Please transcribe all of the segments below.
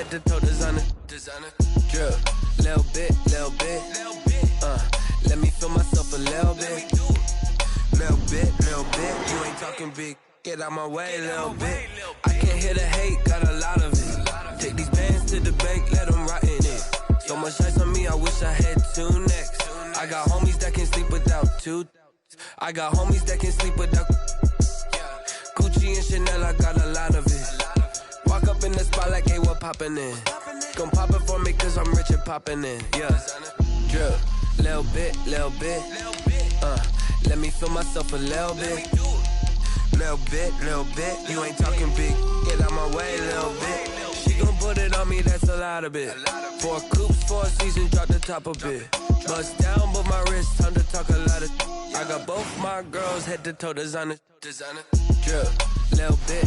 head to toe designer. Drip, little bit. Let me feel myself a little bit. Little bit. You ain't talking big. Get out my way, little bit. I can't hear the hate, got a lot of it. Take these bands to the bank, let them rot in it. So much ice on me, I wish I had two necks. I got homies that can sleep without two. I got homies that can sleep without Gucci and Chanel, I got a lot of it. Walk up in the spot like, hey, what poppin' in? Gon' pop it for me cause I'm rich and poppin' in. Yeah, drip, little bit. Let me feel myself a little bit. Little bit. You ain't talking big. Get out my way, little bit. She gon' put it on me, that's a lot of it. 4 coops, 4 seasons, drop the top a bit. Bust down, but my wrist, time to talk a lot of. I got both my girls head to toe designer. Drip, little bit.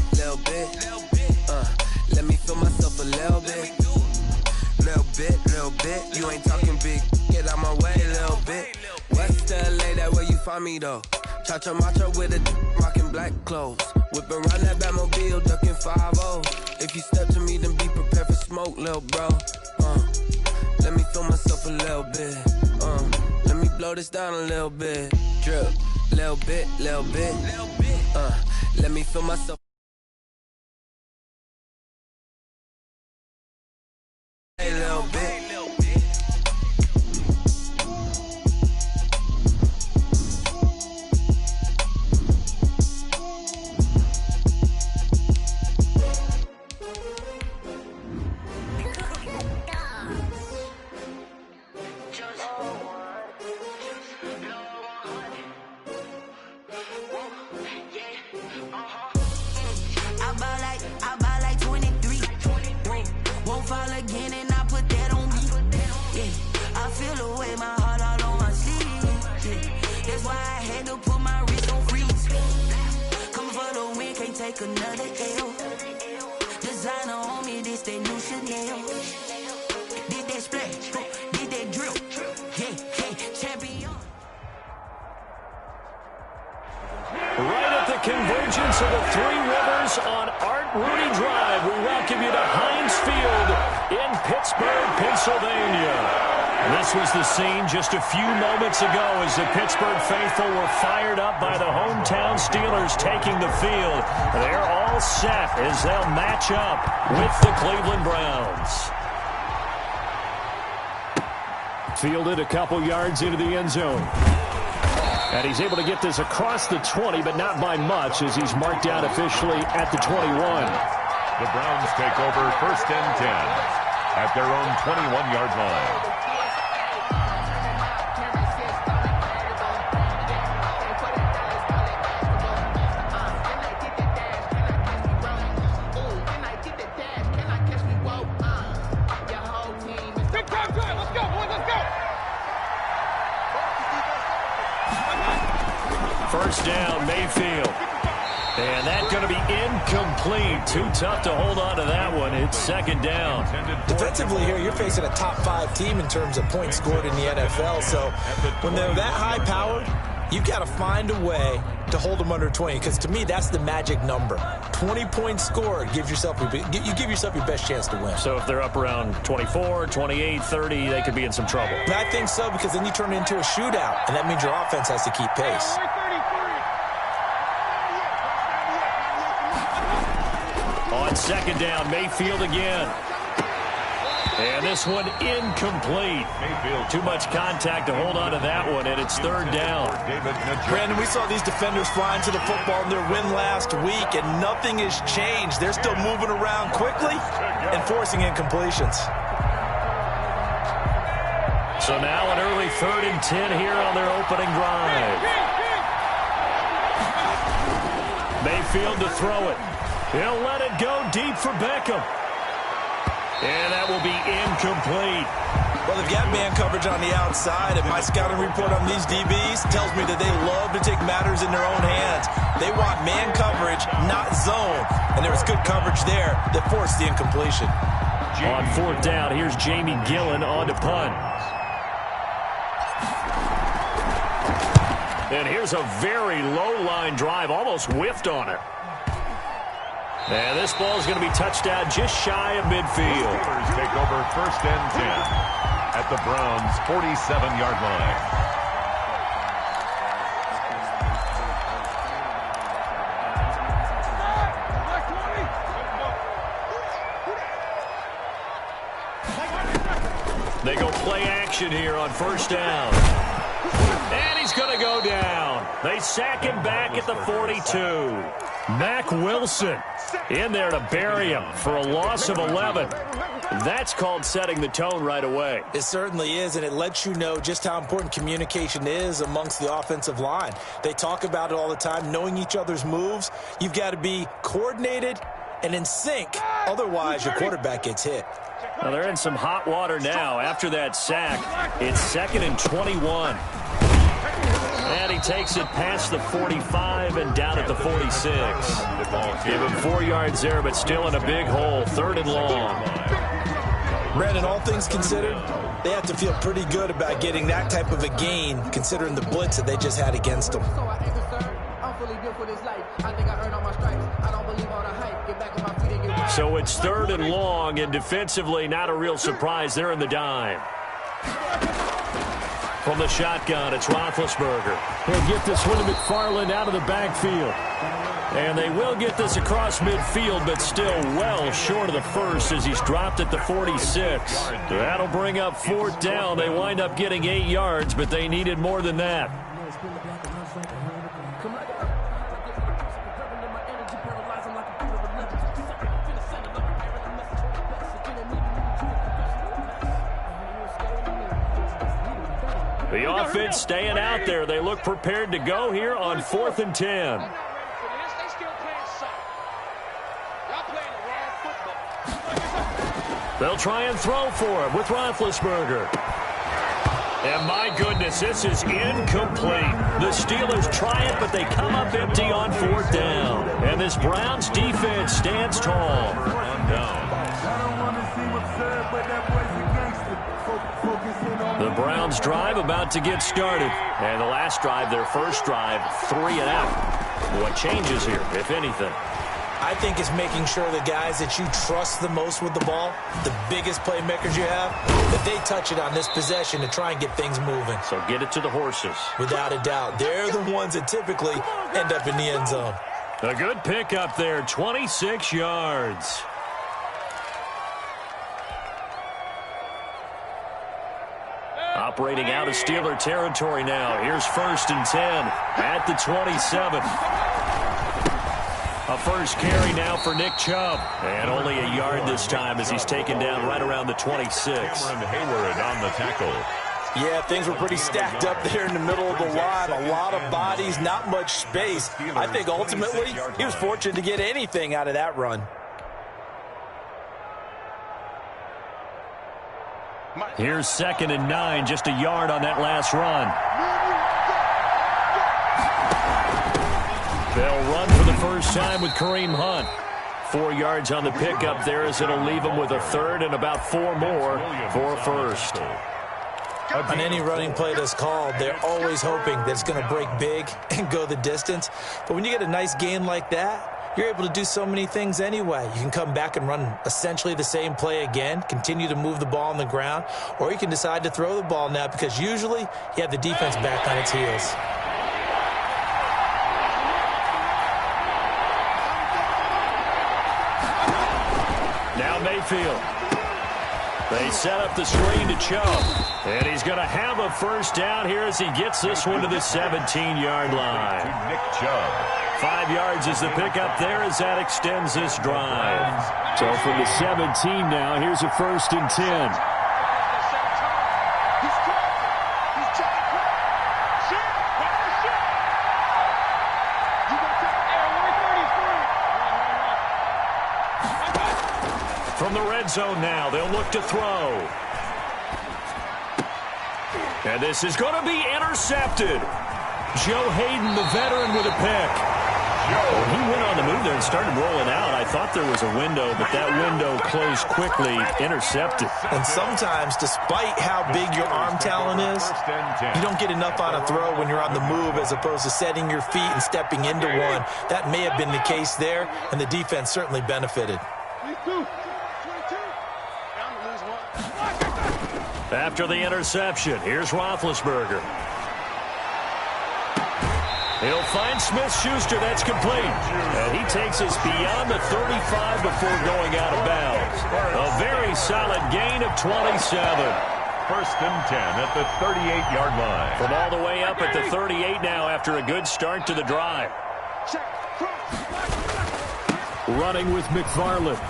Let me feel myself a little bit. Little bit. You ain't talking big. Get out my way, little bit. West LA, that where you find me though. Cha-cha macha with a rockin' black clothes. Whip around that Batmobile, ducking 5-0. If you step to me, then be prepared for smoke, little bro. Let me feel myself a little bit. Let me blow this down a little bit. Drip, little bit. Let me feel myself a little bit. Another L. Designer on me, this they new Chanel. Did that splash, did that drill. Yeah, champion. Right at the convergence of the Three Rivers on Art Rooney Drive, we welcome you to Heinz Field in Pittsburgh, Pennsylvania. This was the scene just a few moments ago as the Pittsburgh faithful were fired up by the hometown Steelers taking the field. They're all set as they'll match up with the Cleveland Browns. Fielded a couple yards into the end zone. And he's able to get this across the 20, but not by much as he's marked down officially at the 21. The Browns take over 1st and 10 at their own 21-yard line. First down, Mayfield. And that's going to be incomplete. Too tough to hold on to that one. It's 2nd down. Defensively here, you're facing a top 5 team in terms of points scored in the NFL. So when they're that high-powered, you've got to find a way to hold them under 20. Because to me, that's the magic number. 20 points scored, you give yourself your best chance to win. So if they're up around 24, 28, 30, they could be in some trouble. I think so, because then you turn it into a shootout, and that means your offense has to keep pace. On 2nd down, Mayfield again. And this one incomplete. Too much contact to hold on to that one, and it's 3rd down. Brandon, we saw these defenders flying to the football in their win last week, and nothing has changed. They're still moving around quickly and forcing incompletions. So now an early 3rd and 10 here on their opening drive. Mayfield to throw it. He'll let it go deep for Beckham. And that will be incomplete. Well, they've got man coverage on the outside, and my scouting report on these DBs tells me that they love to take matters in their own hands. They want man coverage, not zone. And there was good coverage there that forced the incompletion. On 4th down, here's Jamie Gillen on to punt. And here's a very low-line drive, almost whiffed on it. And this ball is going to be touched down just shy of midfield. Steelers take over first and 10 at the Browns' 47-yard line. They go play action here on first down. And he's going to go down. They sack him back at the 42. Mack Wilson in there to bury him for a loss of 11. That's called setting the tone right away. It certainly is, and it lets you know just how important communication is amongst the offensive line. They talk about it all the time, knowing each other's moves. You've got to be coordinated and in sync. Otherwise, your quarterback gets hit. Now they're in some hot water now. After that sack, it's 2nd and 21. And he takes it past the 45 and down at the 46. Give him 4 yards there, but still in a big hole. 3rd and long. Brandon, all things considered, they have to feel pretty good about getting that type of a gain, considering the blitz that they just had against them. So it's 3rd and long, and defensively, not a real surprise. They're in the dime. From the shotgun, it's Roethlisberger. He'll get this one to McFarland out of the backfield. And they will get this across midfield, but still well short of the first as he's dropped at the 46. That'll bring up 4th down. They wind up getting 8 yards, but they needed more than that. The offense staying out there. They look prepared to go here on 4th and 10. They'll try and throw for him with Roethlisberger. And my goodness, this is incomplete. The Steelers try it, but they come up empty on 4th down. And this Browns defense stands tall. The Browns drive about to get started. And the last drive, their first drive, 3 and out. What changes here, if anything? I think it's making sure the guys that you trust the most with the ball, the biggest playmakers you have, that they touch it on this possession to try and get things moving. So get it to the horses. Without a doubt. They're the ones that typically end up in the end zone. A good pickup there, 26 yards. Operating out of Steeler territory now. Here's 1st and 10 at the 27. A first carry now for Nick Chubb. And only a yard this time as he's taken down right around the 26. Cameron Hayward on the tackle. Yeah, things were pretty stacked up there in the middle of the line. A lot of bodies, not much space. I think ultimately he was fortunate to get anything out of that run. Here's 2nd and 9, just a yard on that last run. They'll run for the first time with Kareem Hunt. 4 yards on the pickup there as it'll leave them with a 3rd and about 4 more for a first. On any running play that's called, they're always hoping that it's going to break big and go the distance. But when you get a nice gain like that, you're able to do so many things anyway. You can come back and run essentially the same play again, continue to move the ball on the ground, or you can decide to throw the ball now because usually you have the defense back on its heels. Now Mayfield. They set up the screen to Chubb. And he's going to have a first down here as he gets this one to the 17-yard line. Nick Chubb. 5 yards is the pickup there as that extends this drive. So from the 17 now, here's a 1st and 10. From the red zone now, they'll look to throw. And this is going to be intercepted. Joe Hayden, the veteran, with a pick. When he went on the move there and started rolling out, I thought there was a window, but that window closed quickly, intercepted. And sometimes, despite how big your arm talent is, you don't get enough on a throw when you're on the move as opposed to setting your feet and stepping into one. That may have been the case there, and the defense certainly benefited. After the interception, here's Roethlisberger. He'll find Smith-Schuster. That's complete. And he takes us beyond the 35 before going out of bounds. A very solid gain of 27. First and 10 at the 38-yard line. From all the way up at the 38 now after a good start to the drive. Running with McFarland.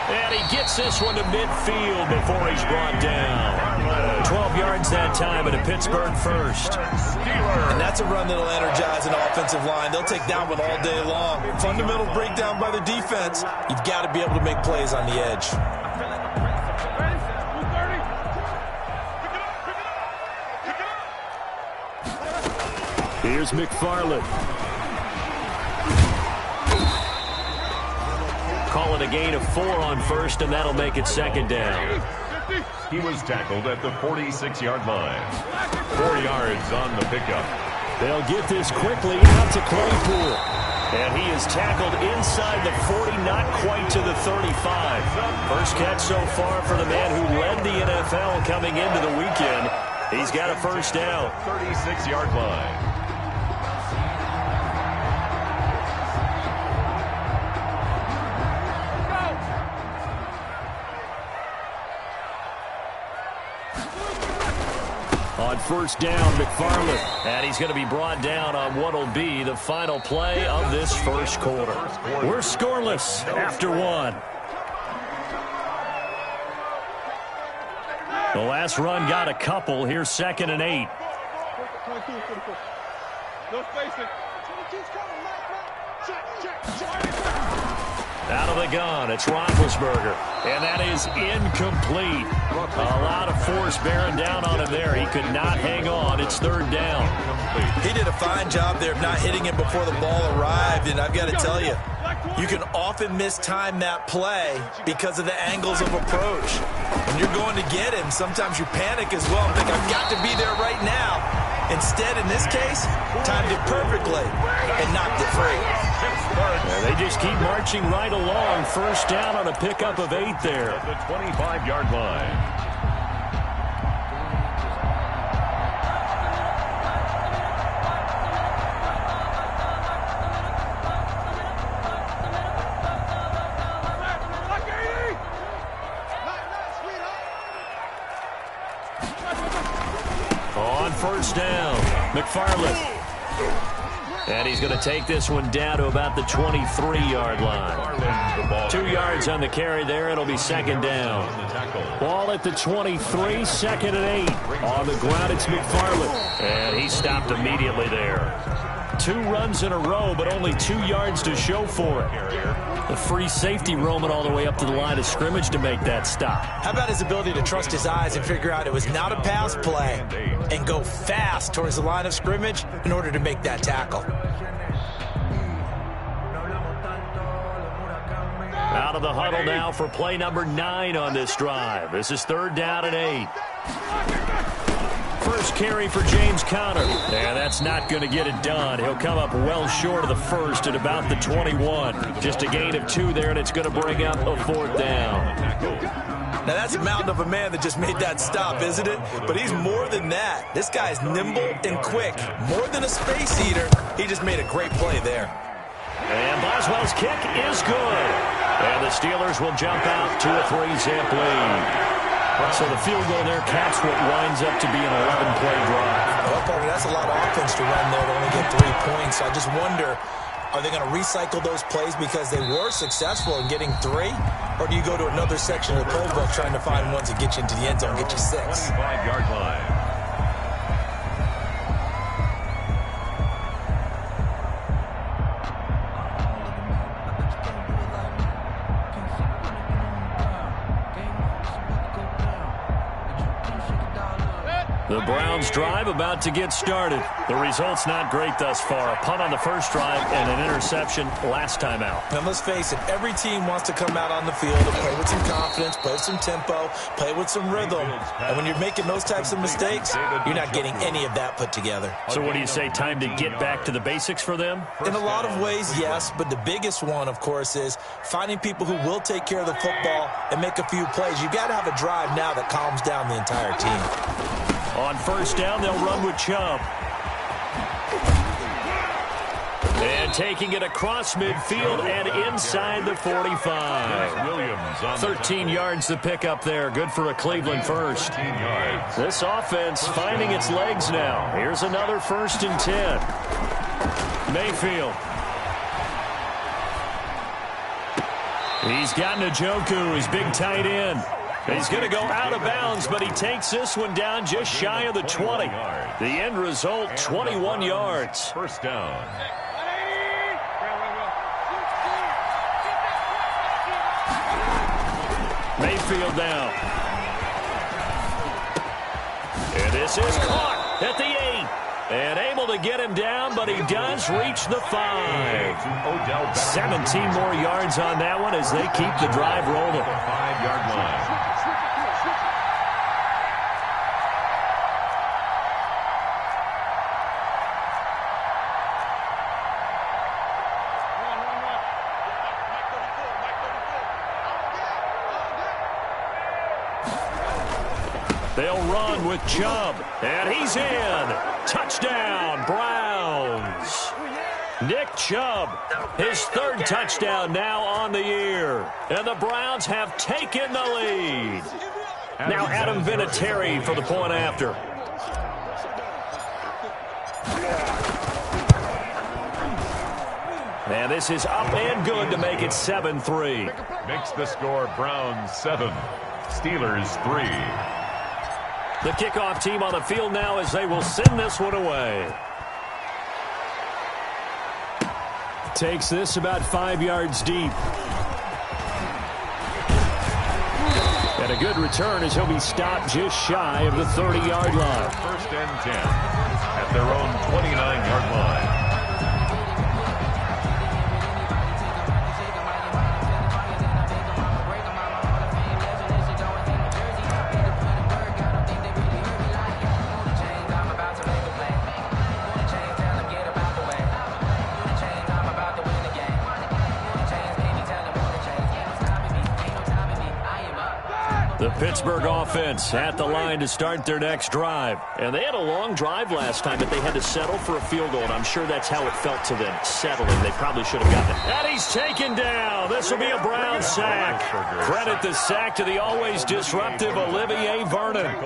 And he gets this one to midfield before he's brought down. 12 yards that time, and a Pittsburgh first. And that's a run that'll energize an offensive line. They'll take that one all day long. Fundamental breakdown by the defense. You've got to be able to make plays on the edge. Here's McFarland. Call it a gain of 4 on first, and that'll make it second down. He was tackled at the 46-yard line. 4 yards on the pickup. They'll get this quickly out to Claypool. And he is tackled inside the 40, not quite to the 35. First catch so far for the man who led the NFL coming into the weekend. He's got a first down. 36-yard line. On first down, McFarland. And he's going to be brought down on what will be the final play of this first quarter. We're scoreless after 1. The last run got a couple. Here's 2nd and 8. Out of the gun, it's Roethlisberger. And that is incomplete. A lot of force bearing down on him there. He could not hang on. It's 3rd down. He did a fine job there of not hitting him before the ball arrived. And I've got to tell you, you can often mistime that play because of the angles of approach. When you're going to get him, sometimes you panic as well and think, I've got to be there right now. Instead, in this case, timed it perfectly and knocked it free. And they just keep marching right along. First down on a pickup of 8 there. At the 25-yard line. On first down, McFarland. And he's going to take this one down to about the 23-yard line. 2 yards on the carry there. It'll be 2nd down. Ball at the 23, 2nd and 8. On the ground, it's McFarland. And he stopped immediately there. 2 runs in a row, but only 2 yards to show for it. The free safety roaming all the way up to the line of scrimmage to make that stop. How about his ability to trust his eyes and figure out it was not a pass play and go fast towards the line of scrimmage in order to make that tackle. Out of the huddle now for play number 9 on this drive. This is 3rd down and 8. First carry for James Conner. And that's not going to get it done. He'll come up well short of the first at about the 21. Just a gain of 2 there, and it's going to bring up a 4th down. Now, that's a mountain of a man that just made that stop, isn't it? But he's more than that. This guy's nimble and quick. More than a space eater. He just made a great play there. And Boswell's kick is good. And the Steelers will jump out to a 3-zip lead. So the field goal there caps what winds up to be an 11-play drive. Well, Parker, that's a lot of offense to run there to only get 3 points. I just wonder, are they going to recycle those plays because they were successful in getting 3? Or do you go to another section of the playbook trying to find ones that get you into the end zone and get you 6? 5-yard line. The Browns drive about to get started. The result's not great thus far. A punt on the first drive and an interception last time out. And let's face it, every team wants to come out on the field and play with some confidence, play with some tempo, play with some rhythm. And when you're making those types of mistakes, you're not getting any of that put together. So what do you say, time to get back to the basics for them? In a lot of ways, yes, but the biggest one, of course, is finding people who will take care of the football and make a few plays. You've got to have a drive now that calms down the entire team. On first down, they'll run with Chubb. And taking it across midfield and inside the 45. 13 yards to pick up there. Good for a Cleveland first. This offense finding its legs now. Here's another 1st and 10. Mayfield. He's got Njoku, his big tight end. He's going to go out of bounds, but he takes this one down just shy of the 20. The end result, 21 yards. First down. Mayfield down. And this is caught at the 8. And able to get him down, but he does reach the 5. 17 more yards on that one as they keep the drive rolling. 5-yard line. They'll run with Chubb, and he's in. Touchdown, Browns. Nick Chubb, his 3rd touchdown now on the year. And the Browns have taken the lead. Now Adam Vinatieri for the point after. And this is up and good to make it 7-3. Makes the score Browns 7, Steelers 3. The kickoff team on the field now as they will send this one away. Takes this about 5 yards deep. And a good return as he'll be stopped just shy of the 30-yard line. 1st and 10 at their own 29-yard line. The Pittsburgh offense at the line to start their next drive. And they had a long drive last time, but they had to settle for a field goal, and I'm sure that's how it felt to them, settling. They probably should have gotten it. And he's taken down. This will be a Brown sack. Credit the sack to the always disruptive Olivier Vernon.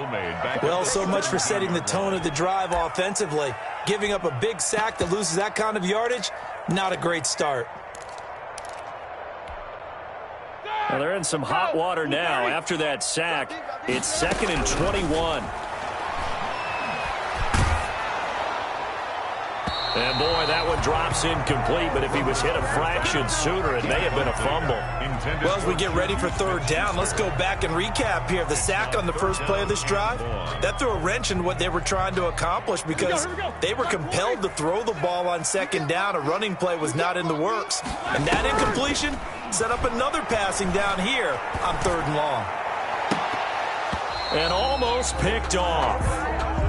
Well, so much for setting the tone of the drive offensively. Giving up a big sack that loses that kind of yardage, not a great start. Well, they're in some hot water now. After that sack, it's 2nd and 21. And, boy, that one drops incomplete, but if he was hit a fraction sooner, it may have been a fumble. Well, as we get ready for 3rd down, let's go back and recap here. The sack on the first play of this drive, that threw a wrench in what they were trying to accomplish because they were compelled to throw the ball on 2nd down. A running play was not in the works. And that incompletion set up another passing down here on 3rd and long. And almost picked off.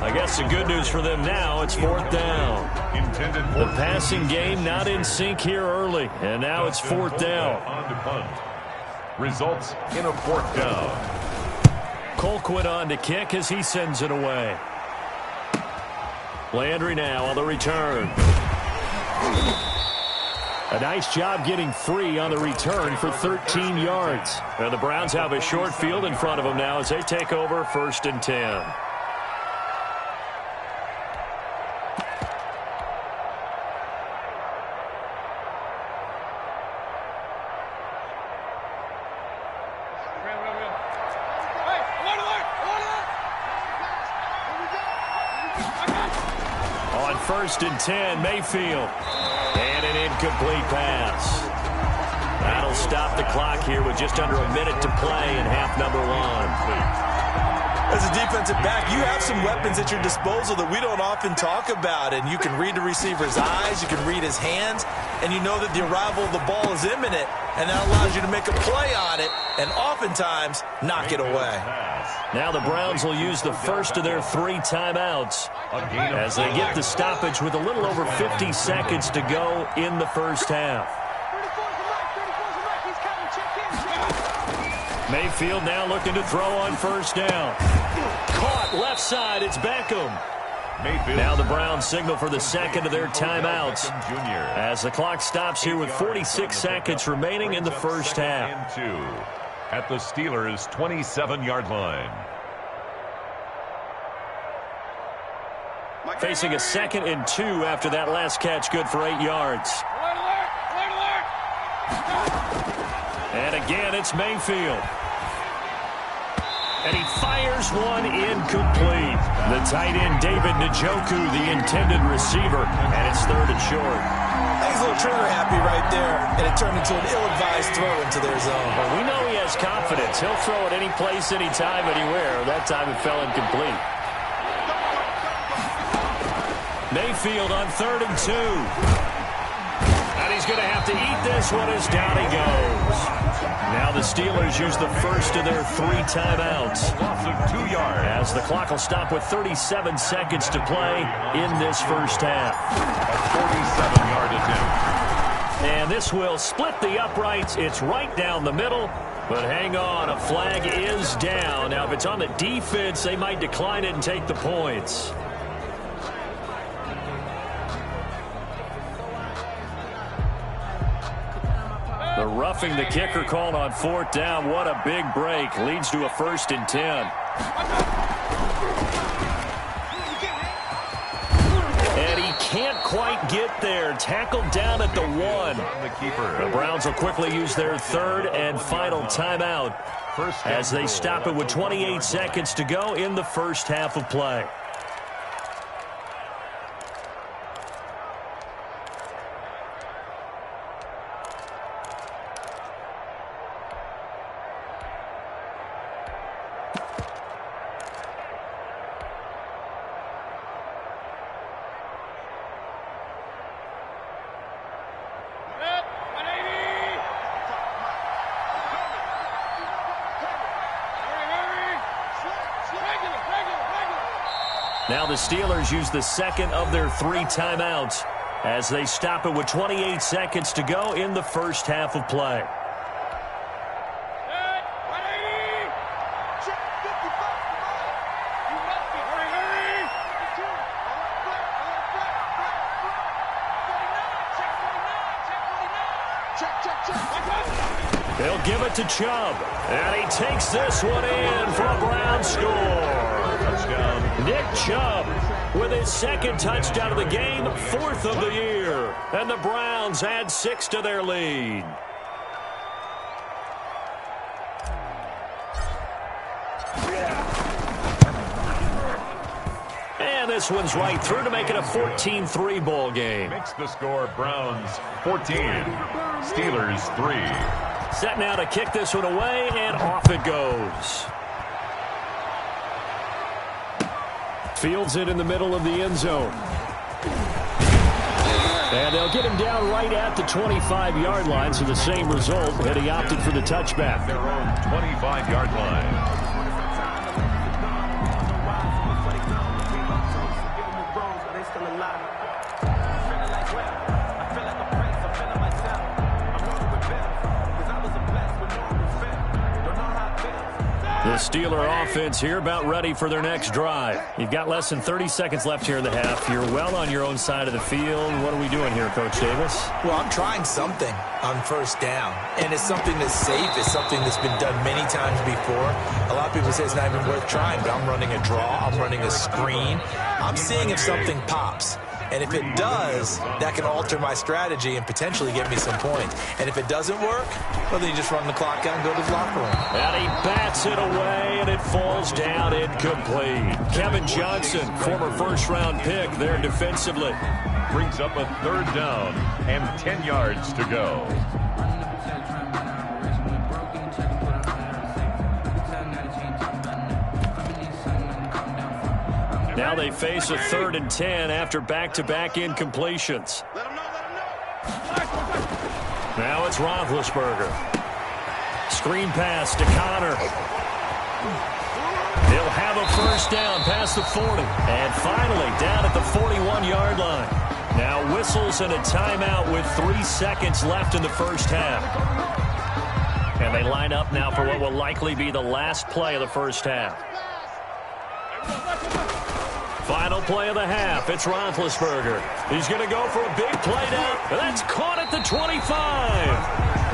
I guess the good news for them now, it's 4th down. The passing game not in sync here early, and now it's 4th down. On to punt. Results in a 4th down. Colquitt on to kick as he sends it away. Landry now on the return. A nice job getting free on the return for 13 yards. And the Browns have a short field in front of them now as they take over 1st and 10. On 1st and 10, Mayfield. And an incomplete pass. That'll stop the clock here with just under a minute to play in half number 1. As a defensive back, you have some weapons at your disposal that we don't often talk about, and you can read the receiver's eyes, you can read his hands, and you know that the arrival of the ball is imminent, and that allows you to make a play on it and oftentimes knock it away. Now the Browns will use the first of their 3 timeouts as they get the stoppage with a little over 50 seconds to go in the first half. Mayfield now looking to throw on first down. Caught left side. It's Beckham. Now the Browns signal for the second of their timeouts as the clock stops here with 46 seconds remaining in the first half. At the Steelers' 27-yard line. Facing a 2nd and 2 after that last catch, good for 8 yards. And again, it's Mayfield. And he fires one incomplete. The tight end, David Njoku, the intended receiver, and it's 3rd and short. He's a little trigger happy right there, and it turned into an ill-advised throw into their zone. Well, we know he has confidence. He'll throw it any place, anytime, anywhere. That time it fell incomplete. Mayfield on 3rd and 2. And he's going to have to eat this one as down he goes. Now the Steelers use the first of their 3 timeouts. Loss of 2 yards. As the clock will stop with 37 seconds to play in this first half. A 47-yard attempt. And this will split the uprights. It's right down the middle. But hang on, a flag is down. Now if it's on the defense, they might decline it and take the points. The roughing the kicker called on 4th down. What a big break. Leads to a 1st and 10. And he can't quite get there. Tackled down at the 1. The Browns will quickly use their 3rd and final timeout as they stop it with 28 seconds to go in the first half of play. Now the Steelers use the 2nd of their 3 timeouts as they stop it with 28 seconds to go in the first half of play. They'll give it to Chubb, and he takes this one in for a Browns score. Touchdown. Nick Chubb with his 2nd touchdown of the game, 4th of the year. And the Browns add 6 to their lead. And this one's right through to make it a 14-3 ball game. Makes the score Browns 14, Steelers 3. Set now to kick this one away, and off it goes. Fields it in the middle of the end zone. And they'll get him down right at the 25-yard line, so the same result, and he opted for the touchback. Their own 25-yard line. The Steeler offense here about ready for their next drive. You've got less than 30 seconds left here in the half. You're well on your own side of the field. What are we doing here, Coach Davis? Well, I'm trying something on 1st down, and it's something that's safe. It's something that's been done many times before. A lot of people say it's not even worth trying, but I'm running a draw. I'm running a screen. I'm seeing if something pops. And if it does, that can alter my strategy and potentially get me some points. And if it doesn't work, well, then you just run the clock out and go to the locker room. And he bats it away, and it falls down incomplete. Kevin Johnson, former 1st-round pick there defensively. Brings up a 3rd down and 10 yards to go. Now they face a 3rd and 10 after back-to-back incompletions. Now it's Roethlisberger. Screen pass to Connor. He'll have a first down past the 40. And finally down at the 41-yard line. Now whistles and a timeout with 3 seconds left in the first half. And they line up now for what will likely be the last play of the first half. Final play of the half. It's Roethlisberger. He's going to go for a big play now. And that's caught at the 25.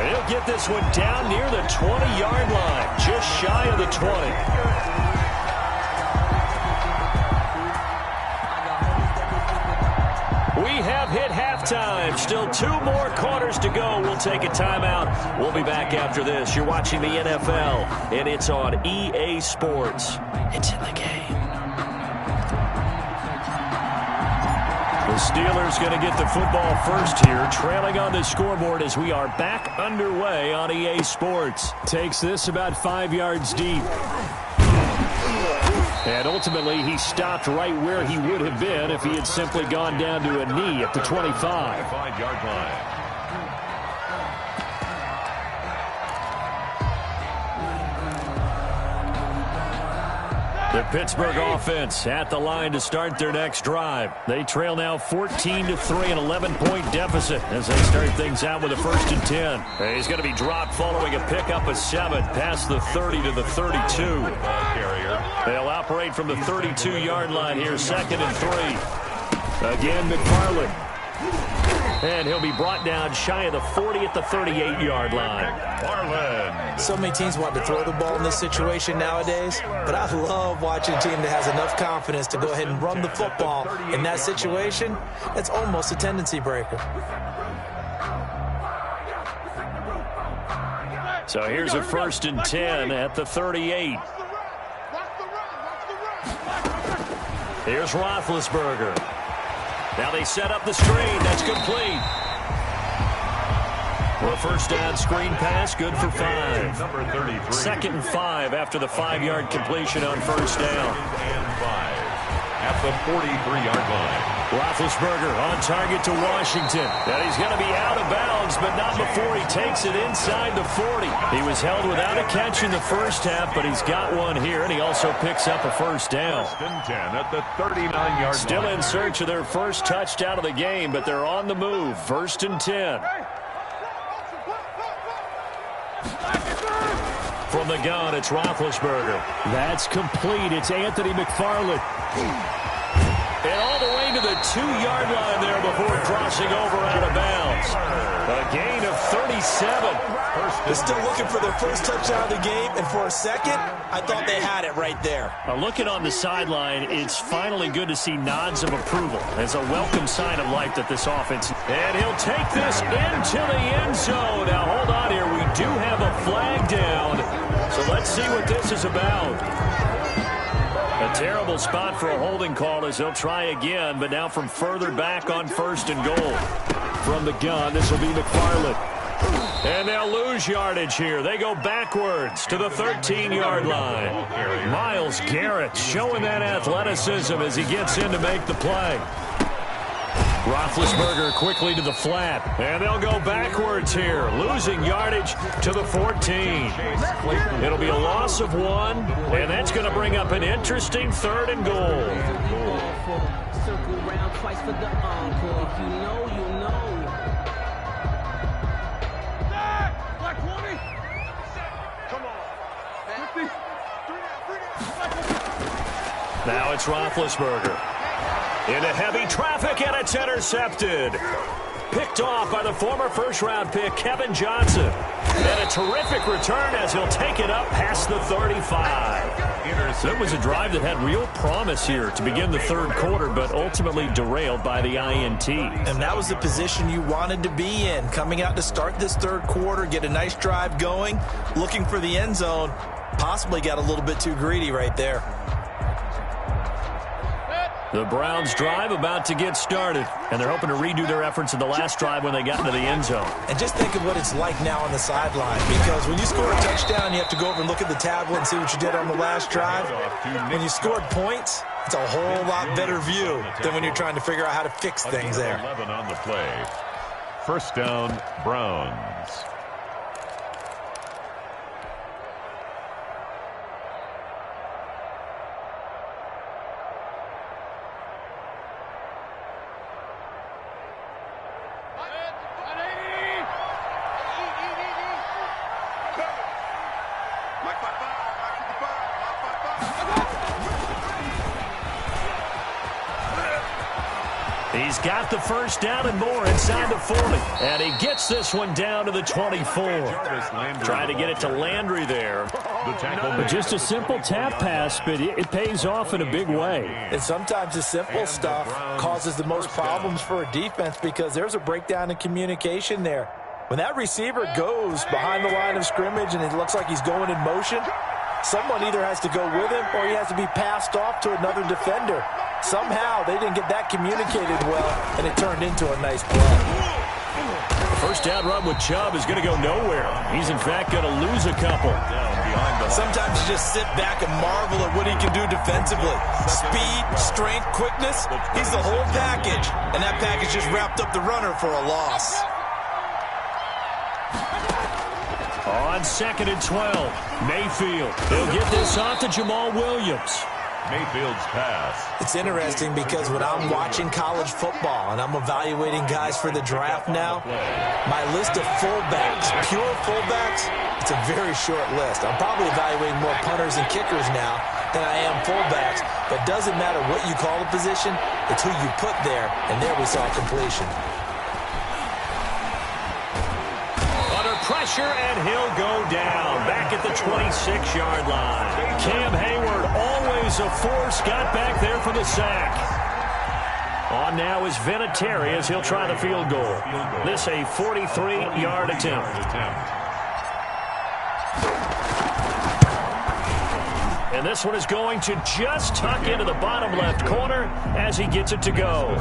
And he'll get this one down near the 20-yard line, just shy of the 20. We have hit halftime. Still 2 more quarters to go. We'll take a timeout. We'll be back after this. You're watching the NFL, and it's on EA Sports. It's in the game. The Steelers going to get the football first here, trailing on the scoreboard as we are back underway on EA Sports. Takes this about 5 yards deep. And ultimately, he stopped right where he would have been if he had simply gone down to a knee at the 25. 5-yard line. The Pittsburgh offense at the line to start their next drive. They trail now 14-3, an 11-point deficit as they start things out with a 1st and 10. He's going to be dropped following a pickup of 7 past the 30 to the 32. They'll operate from the 32-yard line here, 2nd and 3. Again, McFarland. And he'll be brought down shy of the 40 at the 38-yard line. Marlin. So many teams want to throw the ball in this situation nowadays, but I love watching a team that has enough confidence to go ahead and run the football. In that situation, it's almost a tendency breaker. So here's a 1st and 10 at the 38. Here's Roethlisberger. Now they set up the screen. That's complete. For a first down screen pass, good for 5. Number 33. 2nd and 5 after the 5-yard completion on first down. At the 43-yard line. Roethlisberger on target to Washington. And he's going to be out of bounds, but not before he takes it inside the 40. He was held without a catch in the first half, but he's got one here, and he also picks up a first down. 1st and 10 at the 39-yard line. Still in search of their first touchdown of the game, but they're on the move. 1st and 10. From the gun, it's Roethlisberger. That's complete. It's Anthony McFarland. And all the way to the 2-yard line there before crossing over out of bounds. A gain of 37. They're still looking for their first touchdown of the game, and for a second, I thought they had it right there. Looking on the sideline, it's finally good to see nods of approval as a welcome sign of life that this offense. And he'll take this into the end zone. Now, hold on here. We do have a flag down, so let's see what this is about. A terrible spot for a holding call as they'll try again, but now from further back on 1st and goal. From the gun, this will be McFarland. And they'll lose yardage here. They go backwards to the 13-yard line. Myles Garrett showing that athleticism as he gets in to make the play. Roethlisberger quickly to the flat. And they'll go backwards here, losing yardage to the 14. It'll be a loss of 1, and that's going to bring up an interesting 3rd and goal. Circle around twice for the encore. If you know, you know. Now it's Roethlisberger. Into heavy traffic, and it's intercepted. Picked off by the former first-round pick, Kevin Johnson. And a terrific return as he'll take it up past the 35. It was a drive that had real promise here to begin the 3rd quarter, but ultimately derailed by the INT. And that was the position you wanted to be in, coming out to start this 3rd quarter, get a nice drive going, looking for the end zone. Possibly got a little bit too greedy right there. The Browns drive about to get started, and they're hoping to redo their efforts in the last drive when they got into the end zone. And just think of what it's like now on the sideline, because when you score a touchdown, you have to go over and look at the tablet and see what you did on the last drive. When you scored points, It's a whole lot better view than when you're trying to figure out how to fix things there. 11 on the play. First down, Browns. He's got the first down and more inside the 40. And he gets this one down to the 24. Trying to get it to Landry there. But just a simple tap pass, but it pays off in a big way. And sometimes the simple stuff causes the most problems for a defense because there's a breakdown in communication there. When that receiver goes behind the line of scrimmage and it looks like he's going in motion, someone either has to go with him or he has to be passed off to another defender. Somehow they didn't get that communicated well, and it turned into a nice play. The first down run with Chubb is going to go nowhere. He's, in fact, going to lose a couple. Sometimes you just sit back and marvel at what he can do defensively. Speed, strength, quickness, he's the whole package. And that package just wrapped up the runner for a loss. On 2nd and 12, Mayfield. He'll get this off to Jamal Williams. Mayfield's pass. It's interesting because when I'm watching college football and I'm evaluating guys for the draft now, my list of fullbacks, pure fullbacks, it's a very short list. I'm probably evaluating more punters and kickers now than I am fullbacks, but it doesn't matter what you call the position, it's who you put there, and there we saw completion. Pressure, and he'll go down back at the 26-yard line. Cam Hayward, always a force, got back there for the sack. On now is Vinatieri as he'll try the field goal. This a 43-yard attempt. And this one is going to just tuck into the bottom left corner as he gets it to go.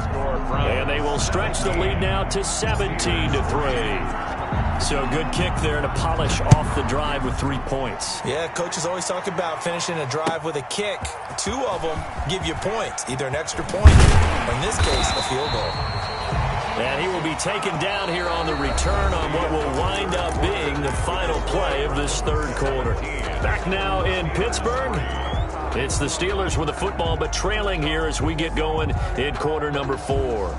And they will stretch the lead now to 17-3. So good kick there to polish off the drive with 3 points. Yeah, coaches always talk about finishing a drive with a kick. 2 of them give you points, either an extra point or, in this case, a field goal. And he will be taken down here on the return on what will wind up being the final play of this third quarter. Back now in Pittsburgh. It's the Steelers with the football, but trailing here as we get going in quarter number 4.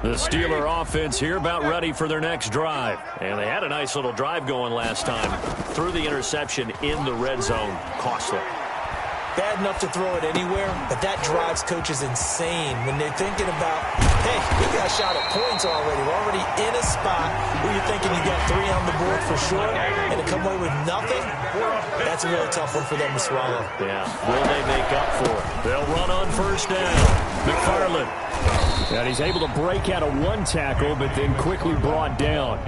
The Steeler offense here about ready for their next drive. And they had a nice little drive going last time. Threw the interception in the red zone. Costly. Bad enough to throw it anywhere, but that drives coaches insane when they're thinking about, hey, we got a shot at points already. We're already in a spot where you're thinking you got 3 on the board for sure, and to come away with nothing, that's a really tough one for them to swallow. Yeah, will they make up for it? They'll run on first down. McFarland. And he's able to break out of 1 tackle, but then quickly brought down.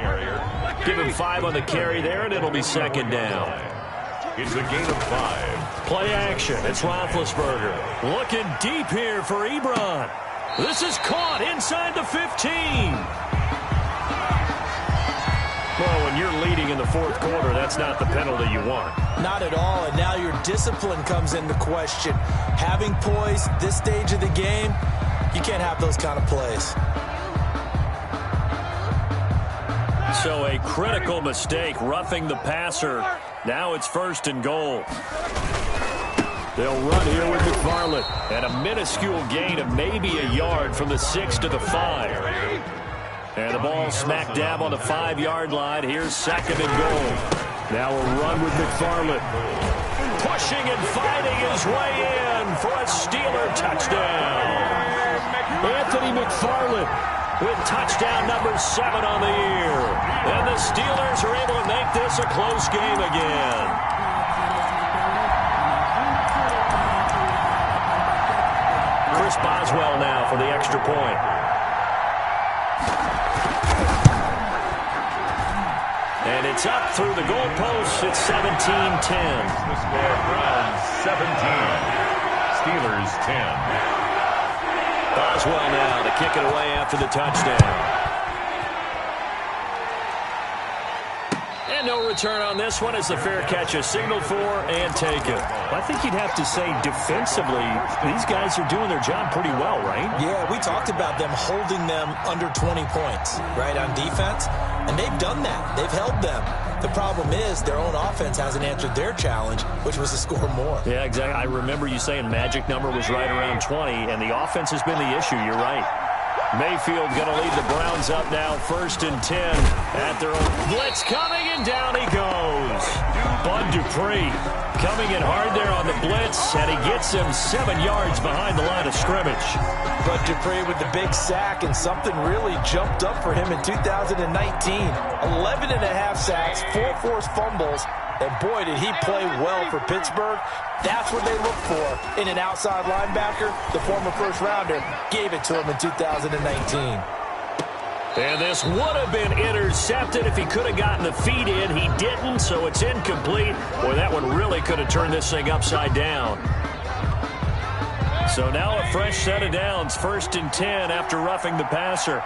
Give him 5 on the carry there, and it'll be second down. It's a gain of 5. Play action. It's Roethlisberger. Looking deep here for Ebron. This is caught inside the 15. Well, when you're leading in the fourth quarter, that's not the penalty you want. Not at all, and now your discipline comes into question. Having poise this stage of the game, you can't have those kind of plays. So a critical mistake, roughing the passer. Now it's 1st and goal. They'll run here with McFarland. And a minuscule gain of maybe a yard from the 6 to the 5. And the ball smack dab on the 5-yard line. Here's 2nd and goal. Now a run with McFarland. Pushing and fighting his way in for a Steeler touchdown. Anthony McFarland with touchdown number 7 on the year. And the Steelers are able to make this a close game again. Chris Boswell now for the extra point. And it's up through the goalposts. It's 17-10. The score, Browns 17. Steelers 10. Boswell now to kick it away after the touchdown. And no return on this one as the fair catch is signaled for and taken. I think you'd have to say defensively, these guys are doing their job pretty well, right? Yeah, we talked about them holding them under 20 points, right, on defense. And they've done that. They've held them. The problem is their own offense hasn't answered their challenge, which was to score more. Yeah, exactly. I remember you saying magic number was right around 20, and the offense has been the issue. You're right. Mayfield going to lead the Browns up now, 1st and 10 at their own. Blitz coming, and down he goes. Bud Dupree coming in hard there on the blitz, and he gets him 7 yards behind the line of scrimmage. Bud Dupree with the big sack, and something really jumped up for him in 2019. 11.5 sacks, 4 forced fumbles, and boy, did he play well for Pittsburgh. That's what they look for in an outside linebacker. The former first-rounder gave it to him in 2019. And this would have been intercepted if he could have gotten the feet in. He didn't, so it's incomplete. Boy, that one really could have turned this thing upside down. So now a fresh set of downs, 1st and 10 after roughing the passer.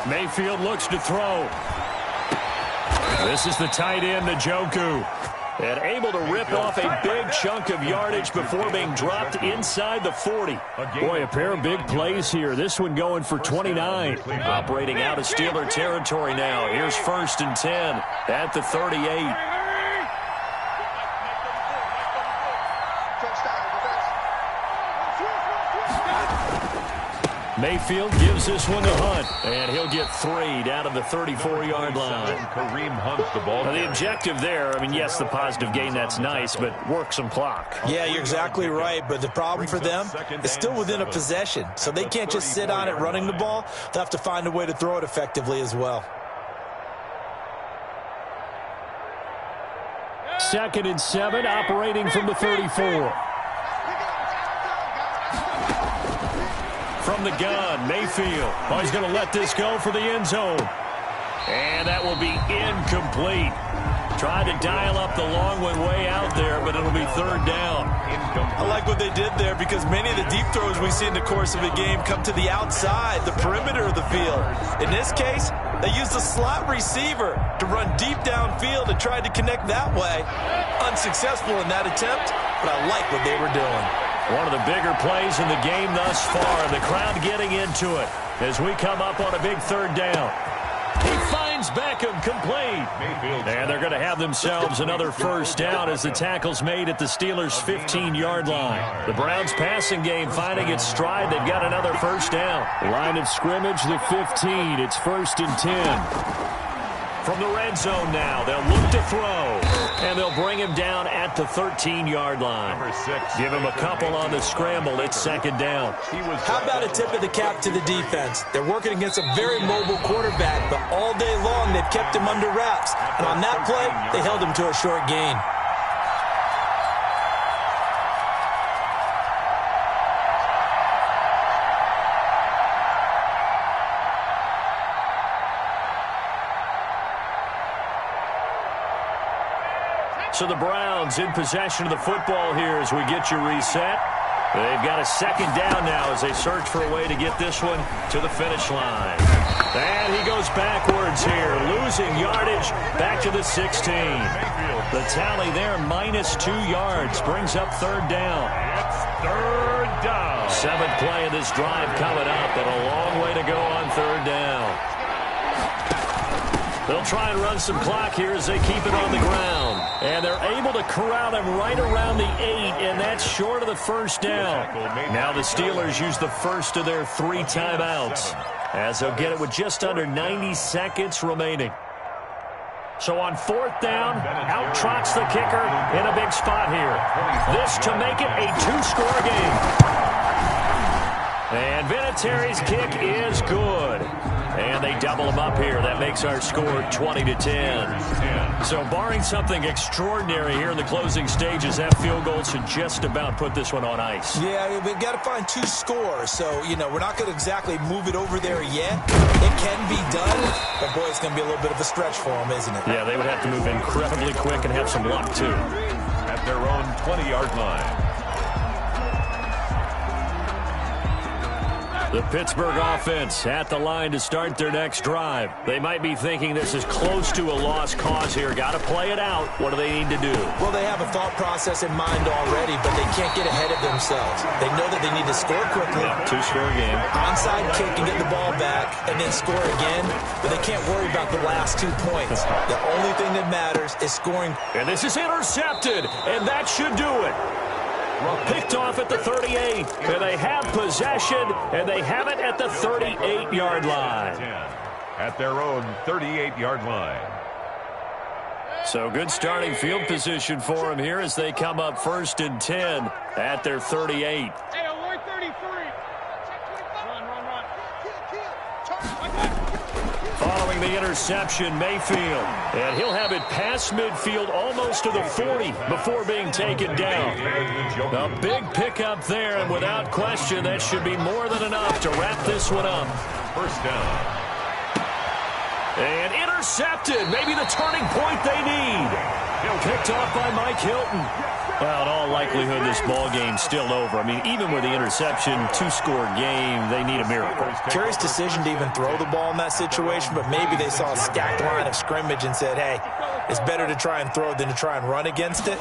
Mayfield looks to throw. This is the tight end, Njoku. And able to rip off a big chunk of yardage before being dropped inside the 40. Boy, a pair of big plays here. This one going for 29. Operating out of Steeler territory now. Here's 1st and 10 at the 38. Mayfield gives this one to Hunt, and he'll get 3 down to the 34-yard line. Kareem Hunt's the ball. Now, the objective there, I mean, yes, the positive gain, that's nice, but work some clock. Yeah, you're exactly right, but the problem for them is still within a possession, so they can't just sit on it running the ball. They'll have to find a way to throw it effectively as well. 2nd and 7, operating from the 34. From the gun, Mayfield. Oh, he's going to let this go for the end zone. And that will be incomplete. Tried to dial up the long one way out there, but it'll be 3rd down. I like what they did there because many of the deep throws we see in the course of a game come to the outside, the perimeter of the field. In this case, they used a slot receiver to run deep downfield and tried to connect that way. Unsuccessful in that attempt, but I like what they were doing. One of the bigger plays in the game thus far. The crowd getting into it as we come up on a big 3rd down. He finds Beckham complete. And they're going to have themselves another 1st down as the tackle's made at the Steelers' 15-yard line. The Browns passing game finding its stride. They've got another 1st down. Line of scrimmage, the 15. It's 1st and 10. From the red zone now, they'll look to throw. And they'll bring him down at the 13-yard line. Give him a couple on the scramble. It's 2nd down. How about a tip of the cap to the defense? They're working against a very mobile quarterback, but all day long they've kept him under wraps. And on that play, they held him to a short gain. So the Browns in possession of the football here as we get you reset. They've got a 2nd down now as they search for a way to get this one to the finish line. And he goes backwards here, losing yardage back to the 16. The tally there, -2 yards, brings up 3rd down. It's 3rd down. 7th play of this drive coming up, but a long way to go on 3rd down. They'll try and run some clock here as they keep it on the ground. And they're able to corral him right around the 8, and that's short of the 1st down. Now the Steelers use the first of their 3 timeouts as they'll get it with just under 90 seconds remaining. So on 4th down, out trots the kicker in a big spot here. This to make it a 2-score game. And Vinatieri's kick is good. And they double them up here. That makes our score 20-10. So barring something extraordinary here in the closing stages, that field goal should just about put this one on ice. Yeah, we've got to find 2 scores. So, we're not going to exactly move it over there yet. It can be done, but boy, it's going to be a little bit of a stretch for them, isn't it? Yeah, they would have to move incredibly quick and have some luck, too. at their own 20-yard line. The Pittsburgh offense at the line to start their next drive. They might be thinking this is close to a lost cause here. Got to play it out. What do they need to do? Well, they have a thought process in mind already, but they can't get ahead of themselves. They know that they need to score quickly. Yeah, two-score game. Onside kick and get the ball back and then score again, but they can't worry about the last 2 points. The only thing that matters is scoring. And this is intercepted, and that should do it. Picked off at the 38, and they have possession, and they have it at the 38-yard line. At their own 38-yard line. So good starting field position for them here as they come up 1st and 10 at their 38. Hey, avoid 33. Run. Following the interception, Mayfield. And he'll have it past midfield almost to the 40 before being taken down. A big pickup there, and without question, that should be more than enough to wrap this one up. First down. And intercepted. Maybe the turning point they need. Picked off by Mike Hilton. Well, in all likelihood, this ball game's still over. I mean, even with the interception, two-score game, they need a miracle. Curious decision to even throw the ball in that situation, but maybe they saw a stacked line of scrimmage and said, hey, it's better to try and throw than to try and run against it.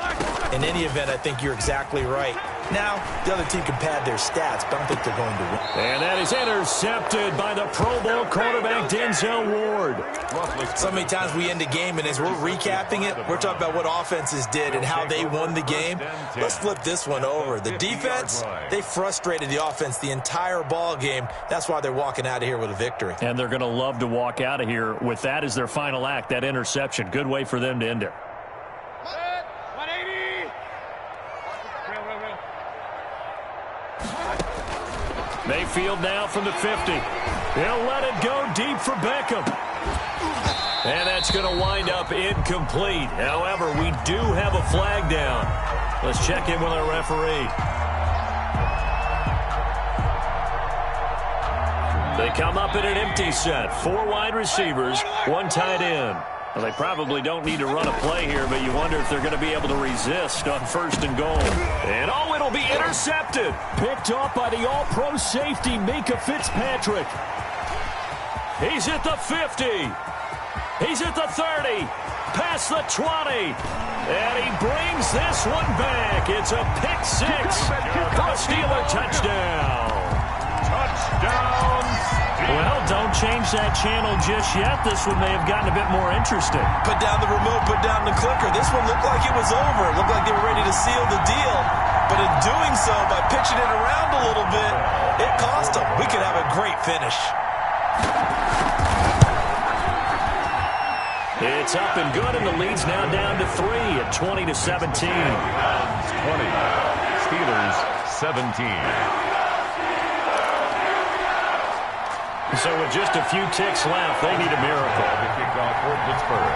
In any event, I think you're exactly right. Now, the other team can pad their stats, but I don't think they're going to win. And that is intercepted by the Pro Bowl quarterback, Denzel Ward. So many times we end a game, and as we're recapping it, we're talking about what offenses did and how they won the game. Let's flip this one over. The defense, they frustrated the offense the entire ball game. That's why they're walking out of here with a victory. And they're going to love to walk out of here with that as their final act, that interception. Good way for them to end it. 180. Mayfield now from the 50. He'll let it go deep for Beckham. And that's going to wind up incomplete. However, we do have a flag down. Let's check in with our referee. They come up in an empty set. 4 wide receivers, 1 tight end. Well, they probably don't need to run a play here, but you wonder if they're going to be able to resist on 1st and goal. And oh, it'll be intercepted. Picked off by the all-pro safety, Mika Fitzpatrick. He's at the 50. He's at the 30. Past the 20. And he brings this one back. It's a pick 6 for a Steeler touchdown. Touchdown. Well, don't change that channel just yet. This one may have gotten a bit more interesting. Put down the remote, put down the clicker. This one looked like it was over. It looked like they were ready to seal the deal. But in doing so, by pitching it around a little bit, it cost them. We could have a great finish. It's up and good, and the lead's now down to 3 at 20-17. Browns 20, Steelers 17. So with just a few ticks left, they need a miracle. The kickoff for Pittsburgh.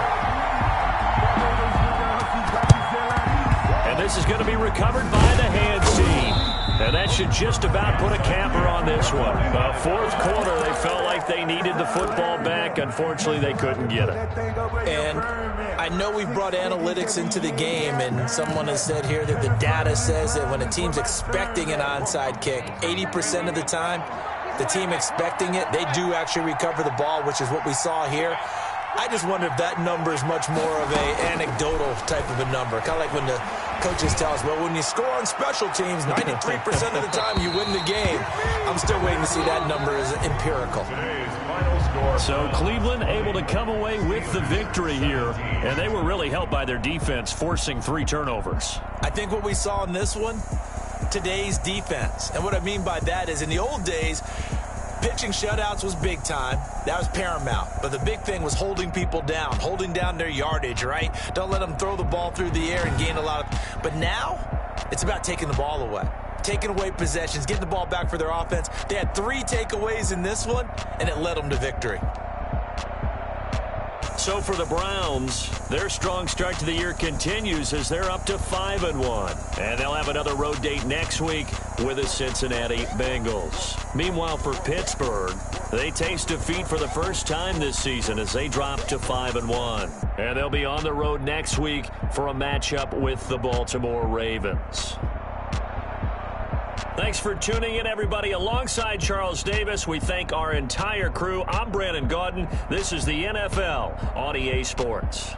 And this is going to be recovered by the hands team. And that should just about put a capper on this one. 4th quarter, they felt like they needed the football back. Unfortunately, they couldn't get it. And I know we've brought analytics into the game, and someone has said here that the data says that when a team's expecting an onside kick, 80% of the time, the team expecting it, they do actually recover the ball, which is what we saw here. I just wonder if that number is much more of a anecdotal type of a number. Kind of like when the coaches tell us, well, when you score on special teams, 93% of the time you win the game. I'm still waiting to see that number as empirical. So Cleveland able to come away with the victory here, and they were really helped by their defense, forcing 3 turnovers. I think what we saw in this one, today's defense. And what I mean by that is in the old days, pitching shutouts was big time. That was paramount. But the big thing was holding people down, holding down their yardage, right? Don't let them throw the ball through the air and gain a lot of... But now, it's about taking the ball away. Taking away possessions, getting the ball back for their offense. They had 3 takeaways in this one, and it led them to victory. So for the Browns, their strong start to the year continues as they're up to 5-1. And they'll have another road date next week with the Cincinnati Bengals. Meanwhile, for Pittsburgh, they taste defeat for the first time this season as they drop to 5-1. And they'll be on the road next week for a matchup with the Baltimore Ravens. Thanks for tuning in, everybody. Alongside Charles Davis, we thank our entire crew. I'm Brandon Gaudin. This is the NFL on EA Sports.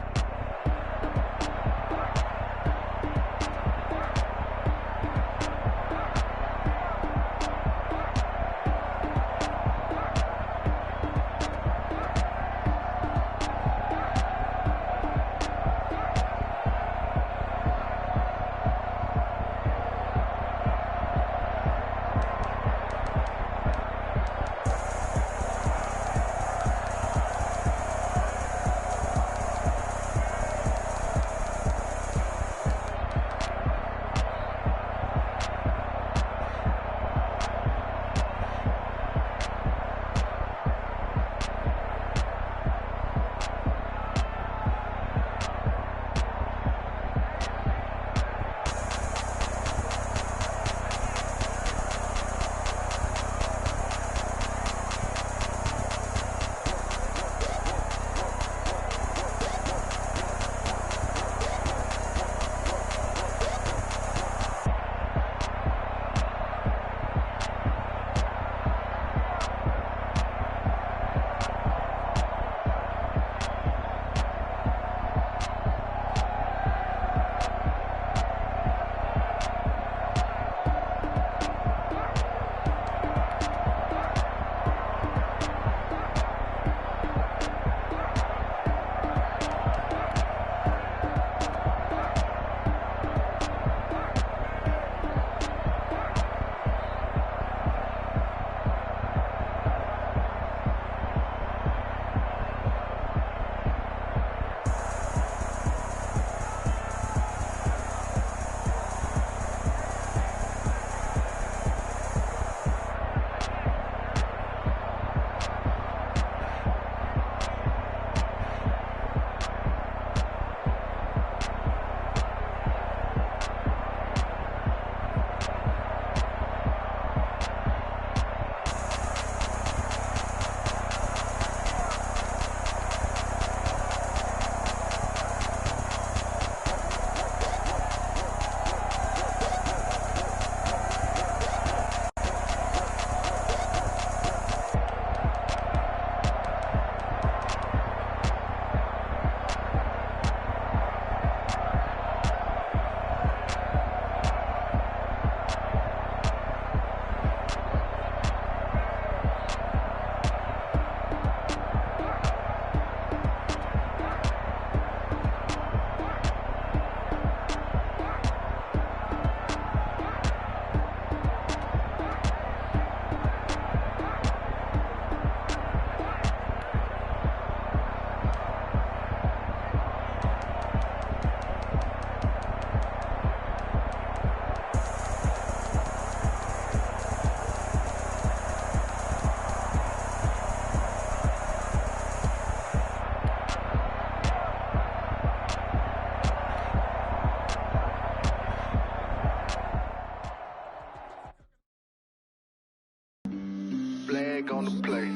Flag on the play.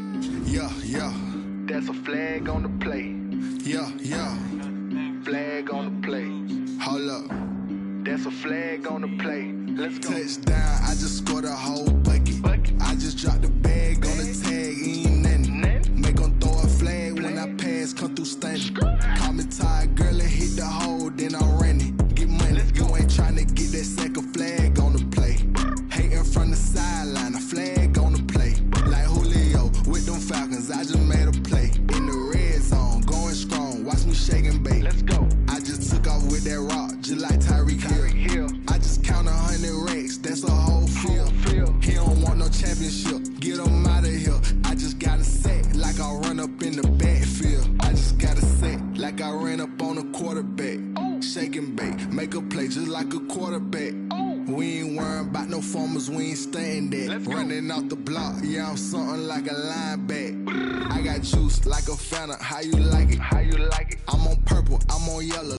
Yeah, yeah. That's a flag on the play. Yeah, yeah. Flag on the play. Hold up. That's a flag on the play. Let's go. Touchdown, I just scored a whole bucket. I just dropped the bag on the tag, ain't nothing. Make them throw a flag when I pass, come through stunning. Call me tired, girl, and hit the hole, then I'm running. Get money, you ain't trying to get that second flag on the play. Hating from the sideline, a flag on the play. Like Julio with them Falcons, I just made a play. In the red zone, going strong, watch me shake and bake. Let's go. I just took off with that rock, just like Tyreek Hill. I just count 100 racks, that's a whole field. He don't want no championship, get him out of here. I just got a set, like I run up in the backfield. I just got a set, like I ran up on a quarterback. Shake and bake, make a play just like a quarterback. We ain't worrying about no formers, we ain't staying there. Running out the block, yeah, I'm something like a linebacker. I got juice like a Fanta, how you like it? I'm on purple, I'm on yellow.